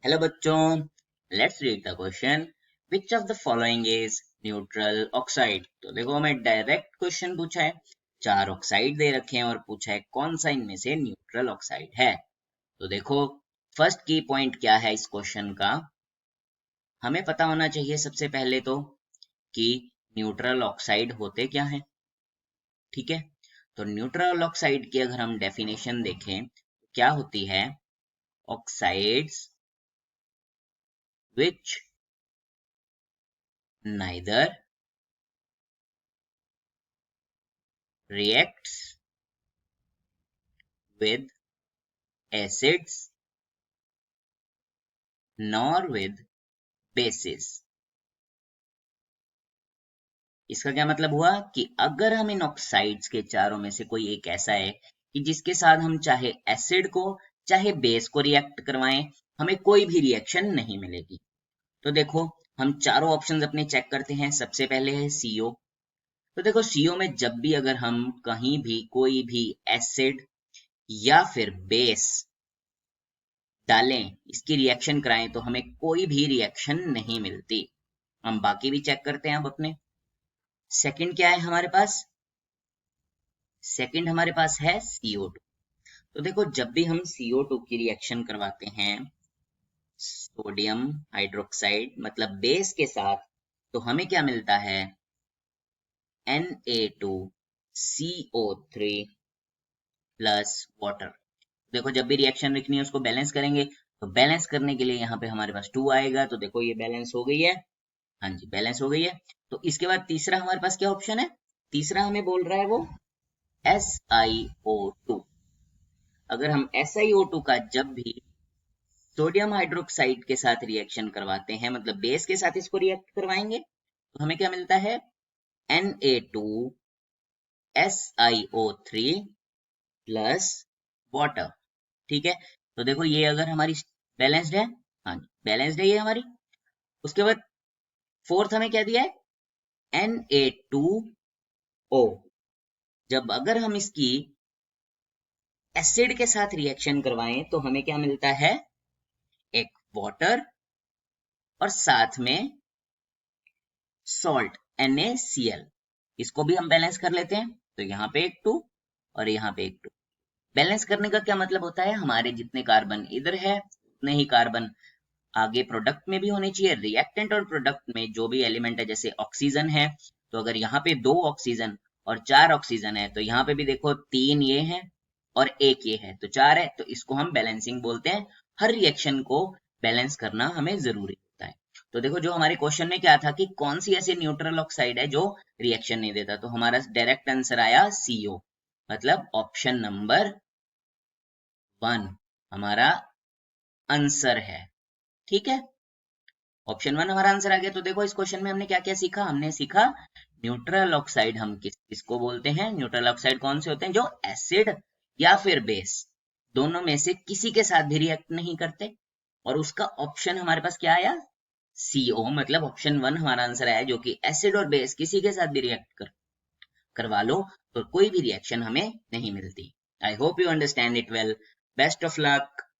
Hello बच्चों, let's read the question. Which of the following is neutral oxide. तो देखो हमें डायरेक्ट क्वेश्चन पूछा है, 4 ऑक्साइड दे रखे हैं और पूछा है कौन सा इनमें से न्यूट्रल ऑक्साइड है। तो देखो फर्स्ट की पॉइंट क्या है इस क्वेश्चन का, हमें पता होना चाहिए सबसे पहले तो कि न्यूट्रल ऑक्साइड होते क्या हैं। ठीक है, तो न्यूट्रल ऑक्साइड की अगर हम डेफिनेशन देखें तो क्या होती है, oxides which neither reacts with acids nor with bases। इसका क्या मतलब हुआ कि अगर हम इन ऑक्साइड्स के चारों में से कोई एक ऐसा है कि जिसके साथ हम चाहे एसिड को चाहे बेस को रिएक्ट करवाएं, हमें कोई भी रिएक्शन नहीं मिलेगी। तो देखो हम चारों ऑप्शंस अपने चेक करते हैं। सबसे पहले है CO। तो देखो CO में जब भी अगर हम कहीं भी कोई भी एसिड या फिर बेस डालें, इसकी रिएक्शन कराएं, तो हमें कोई भी रिएक्शन नहीं मिलती। हम बाकी भी चेक करते हैं अब अपने। सेकंड क्या है हमारे पास, सेकंड हमारे पास है CO2। तो देखो जब भी हम CO2 की रिएक्शन करवाते हैं सोडियम हाइड्रोक्साइड मतलब बेस के साथ, तो हमें क्या मिलता है, Na2CO3 प्लस वाटर। देखो जब भी रिएक्शन लिखनी है उसको बैलेंस करेंगे, तो बैलेंस करने के लिए यहाँ पे हमारे पास 2 आएगा। तो देखो ये बैलेंस हो गई है, हाँ जी बैलेंस हो गई है। तो इसके बाद तीसरा हमारे पास क्या ऑप्शन है, तीसरा हमें बोल रहा है वो SiO2। अगर हम SiO2 का जब भी सोडियम हाइड्रोक्साइड के साथ रिएक्शन करवाते हैं, मतलब बेस के साथ इसको रिएक्ट करवाएंगे, तो हमें क्या मिलता है, Na2SiO3 प्लस वाटर। ठीक है, तो देखो ये अगर हमारी बैलेंस्ड है, हाँ जी बैलेंस्ड है ये हमारी। उसके बाद फोर्थ हमें क्या दिया है, Na2O। जब अगर हम इसकी एसिड के साथ रिएक्शन करवाएं तो हमें क्या मिलता है, एक वाटर और साथ में सॉल्ट NaCl। इसको भी हम बैलेंस कर लेते हैं, तो यहाँ पे एक 2 और यहाँ पे एक 2। बैलेंस करने का क्या मतलब होता है, हमारे जितने कार्बन इधर है उतने ही कार्बन आगे प्रोडक्ट में भी होने चाहिए। रिएक्टेंट और प्रोडक्ट में जो भी एलिमेंट है, जैसे ऑक्सीजन है, तो अगर यहाँ पे 2 ऑक्सीजन और 4 ऑक्सीजन है, तो यहाँ पे भी देखो 3 ये है और 1 ये है, तो 4 है। तो इसको हम बैलेंसिंग बोलते हैं। हर रिएक्शन को बैलेंस करना हमें जरूरी होता है। तो देखो जो हमारे क्वेश्चन में क्या था कि कौन सी ऐसी न्यूट्रल ऑक्साइड है जो रिएक्शन नहीं देता, तो हमारा डायरेक्ट आंसर आया CO, मतलब ऑप्शन नंबर 1 हमारा आंसर है। ठीक है, ऑप्शन 1 हमारा आंसर आ गया। तो देखो इस क्वेश्चन में हमने क्या क्या सीखा, हमने सीखा न्यूट्रल ऑक्साइड हम किसको बोलते हैं। न्यूट्रल ऑक्साइड कौन से होते हैं, जो एसिड या फिर बेस दोनों में से किसी के साथ भी रिएक्ट नहीं करते। और उसका ऑप्शन हमारे पास क्या आया, CO, मतलब ऑप्शन 1 हमारा आंसर आया, जो कि एसिड और बेस किसी के साथ भी रिएक्ट करवा लो तो कोई भी रिएक्शन हमें नहीं मिलती। I hope you understand it well. Best of luck.